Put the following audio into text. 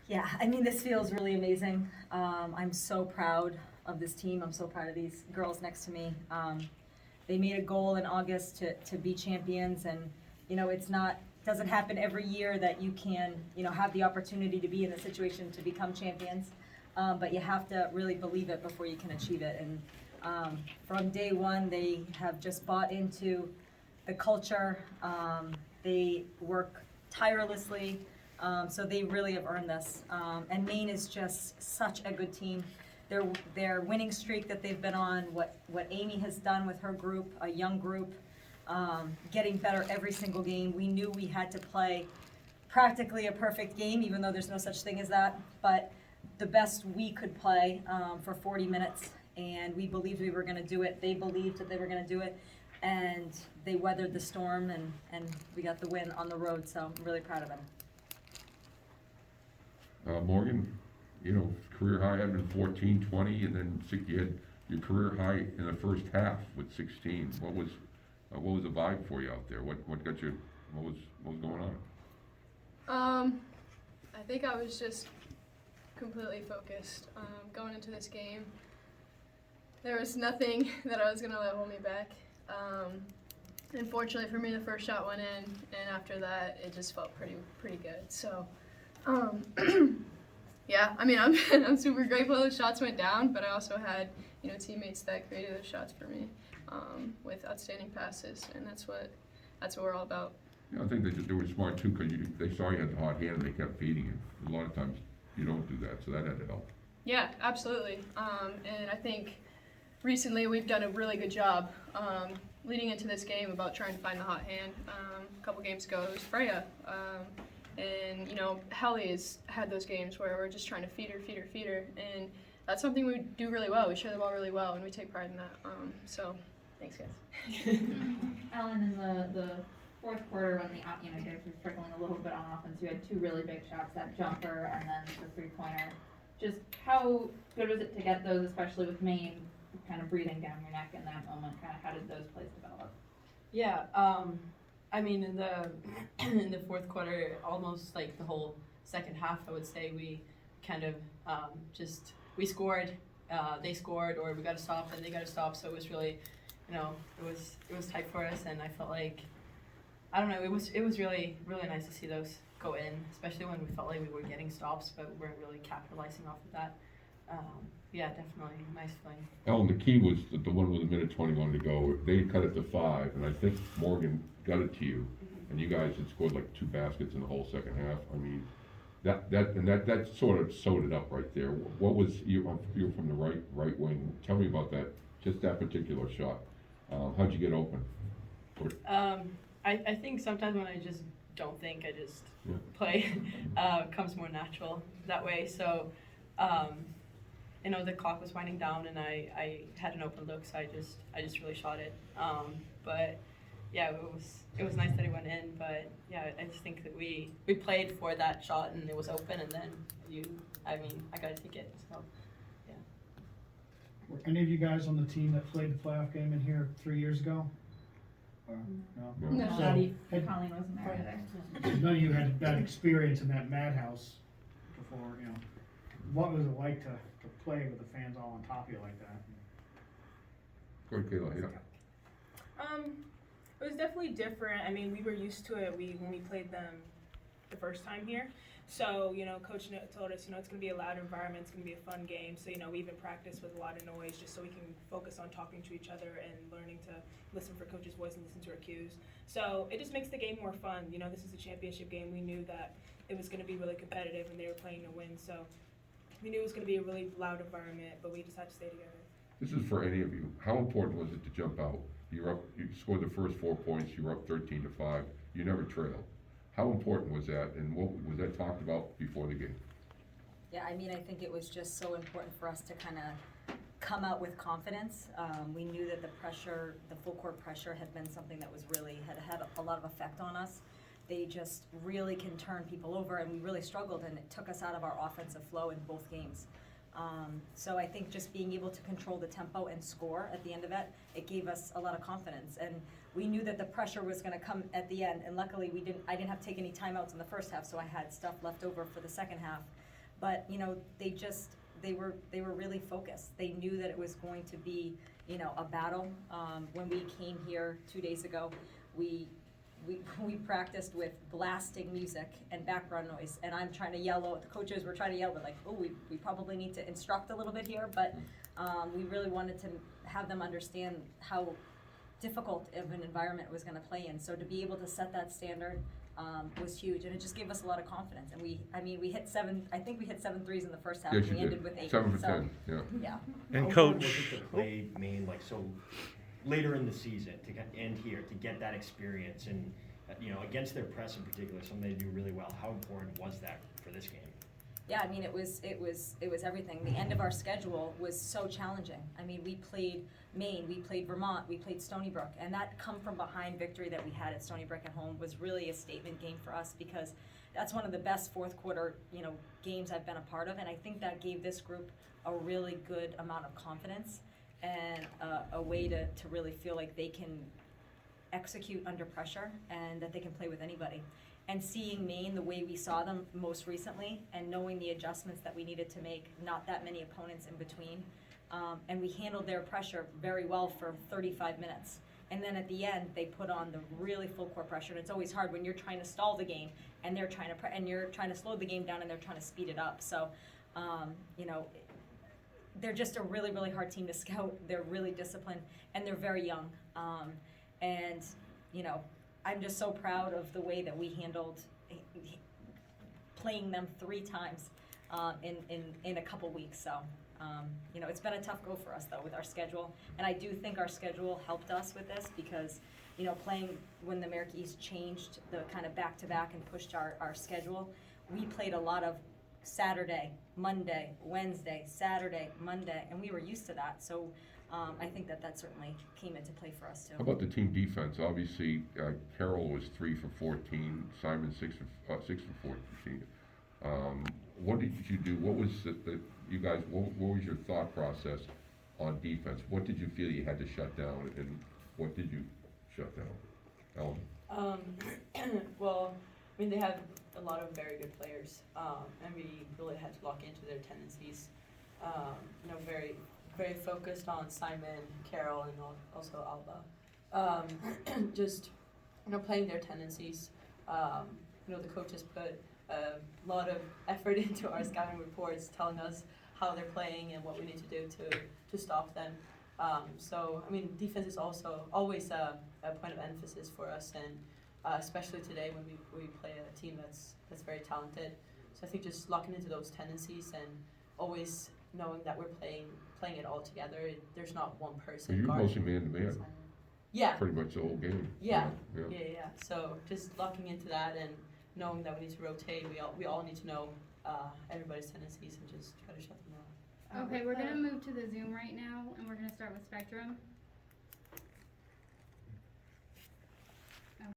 Yeah, I mean, this feels really amazing. I'm so proud of this team. I'm so proud of these girls next to me. They made a goal in August to be champions, and it's not doesn't happen every year that you can have the opportunity to be in a situation to become champions. But you have to really believe it before you can achieve it. And from day one, they have just bought into the culture. They work tirelessly. So they really have earned this. And Maine is just such a good team. Their winning streak that they've been on, what Amy has done with her group, a young group, getting better every single game. We knew we had to play practically a perfect game, even though there's no such thing as that. But the best we could play for 40 minutes, and we believed we were going to do it. They believed that they were going to do it, and they weathered the storm, and we got the win on the road. So I'm really proud of them. Morgan, career high had been 14, 20, and then you had your career high in the first half with 16. What was the vibe for you out there? What got you? What was going on? I think I was just completely focused going into this game. There was nothing that I was gonna let hold me back. Unfortunately for me, the first shot went in, and after that, it just felt pretty good. So. Yeah, I mean, I'm super grateful those shots went down, but I also had, teammates that created those shots for me with outstanding passes, and that's what we're all about. Yeah, I think they were smart too, because they saw you had the hot hand and they kept feeding you. A lot of times you don't do that, so that had to help. Yeah, absolutely. And I think recently we've done a really good job leading into this game about trying to find the hot hand. A couple games ago, it was Freya. And, Hallie has had those games where we're just trying to feed her, and that's something we do really well. We share the ball really well, and we take pride in that. So, thanks, guys. Ellen, in the fourth quarter when you guys were struggling a little bit on offense, you had two really big shots, that jumper and then the three-pointer. Just how good was it to get those, especially with Maine kind of breathing down your neck in that moment? Kind of how did those plays develop? Yeah, I mean, in the fourth quarter, almost like the whole second half, I would say we kind of we scored, they scored, or we got to stop and they got to stop. So it was really, it was tight for us, and I felt like, I don't know, it was really nice to see those go in, especially when we felt like we were getting stops, but we weren't really capitalizing off of that. Yeah, definitely nice feeling. Ellen, the key was the one with a minute 21 to go. They cut it to 5, and I think Morgan got it to you, and you guys had scored like 2 baskets in the whole second half. I mean, that sort of sewed it up right there. What was you're from the right wing? Tell me about that, just that particular shot. How'd you get open? I think sometimes when I just don't think, I just play. Comes more natural that way. So. The clock was winding down, and I had an open look, so I just really shot it. But yeah, it was nice that it went in. But yeah, I just think that we played for that shot, and it was open, and then I got to take it. So yeah. Were any of you guys on the team that played the playoff game in here 3 years ago? No. No. So, Colleen wasn't there either. none of you had that experience in that madhouse before, What was it like to play with the fans all on top of you like that? Go ahead, Kayla. Yeah. It was definitely different. I mean, we were used to it when we played them the first time here. So, Coach told us, it's going to be a loud environment, it's going to be a fun game. So, we even practiced with a lot of noise just so we can focus on talking to each other and learning to listen for Coach's voice and listen to our cues. So, it just makes the game more fun. This is a championship game. We knew that it was going to be really competitive and they were playing to win. So, we knew it was going to be a really loud environment, but we just had to stay together. This is for any of you. How important was it to jump out? You scored the first 4 points. You were up 13-5. You never trailed. How important was that, and what was that talked about before the game? Yeah, I mean, I think it was just so important for us to kind of come out with confidence. We knew that the pressure, the full court pressure, had been something that was really had a lot of effect on us. They just really can turn people over, and we really struggled, and it took us out of our offensive flow in both games. So I think just being able to control the tempo and score at the end of it, it gave us a lot of confidence. And we knew that the pressure was gonna come at the end, and luckily I didn't have to take any timeouts in the first half, so I had stuff left over for the second half. But, you know, they were really focused. They knew that it was going to be, you know, a battle. When we came here 2 days ago, we practiced with blasting music and background noise, and I'm trying to yell. The coaches were trying to yell, but like, oh, we probably need to instruct a little bit here. But we really wanted to have them understand how difficult of an environment it was going to play in. So to be able to set that standard was huge, and it just gave us a lot of confidence. And we hit 7. I think we hit 7 threes in the first half. Yes, And you we ended did. with 8. 7 for so, 10, yeah. Yeah. And How coach, hard was it to play Maine like so later in the season to end here to get that experience and you know against their press in particular, something they do really well. How important was that for this game? Yeah, I mean, it was everything. The end of our schedule was so challenging. I mean, we played Maine, we played Vermont, we played Stony Brook, and that come from behind victory that we had at Stony Brook at home was really a statement game for us, because that's one of the best fourth quarter, you know, games I've been a part of, and I think that gave this group a really good amount of confidence and a way to really feel like they can execute under pressure and that they can play with anybody. And seeing Maine the way we saw them most recently, and knowing the adjustments that we needed to make, not that many opponents in between, and we handled their pressure very well for 35 minutes. And then at the end, they put on the really full court pressure. And it's always hard when you're trying to stall the game, and they're trying to and you're trying to slow the game down, and they're trying to speed it up. So, you know, they're just a really, really hard team to scout. They're really disciplined, and they're very young. And you know, I'm just so proud of the way that we handled playing them 3 times in a couple weeks. So, you know, it's been a tough go for us, though, with our schedule. And I do think our schedule helped us with this because, you know, playing when the America East changed the kind of back-to-back and pushed our schedule, we played a lot of Saturday, Monday, Wednesday, Saturday, Monday, and we were used to that. So I think that certainly came into play for us, too. How about the team defense? Obviously, Carroll was 3 for 14, Simon 6 for 14. What did you do? What was you guys? What was your thought process on defense? What did you feel you had to shut down, and what did you shut down? Ellen? Well, I mean, they have a lot of very good players, and we really had to lock into their tendencies. You know, very, very focused on Simon, Carroll, and also Alba. Just, you know, playing their tendencies. You know, the coaches put a lot of effort into our scouting reports, telling us how they're playing and what we need to do to stop them. So, I mean, defense is also always a point of emphasis for us, and especially today when we play a team that's very talented. So I think just locking into those tendencies and always knowing that we're playing it all together. There's not one person. You're mostly man-to-man. Yeah. Pretty much the whole game. Yeah. So just locking into that and knowing that we need to rotate. We all need to know everybody's tendencies and just try to shut them down. Okay, we're gonna move to the Zoom right now, and we're gonna start with Spectrum.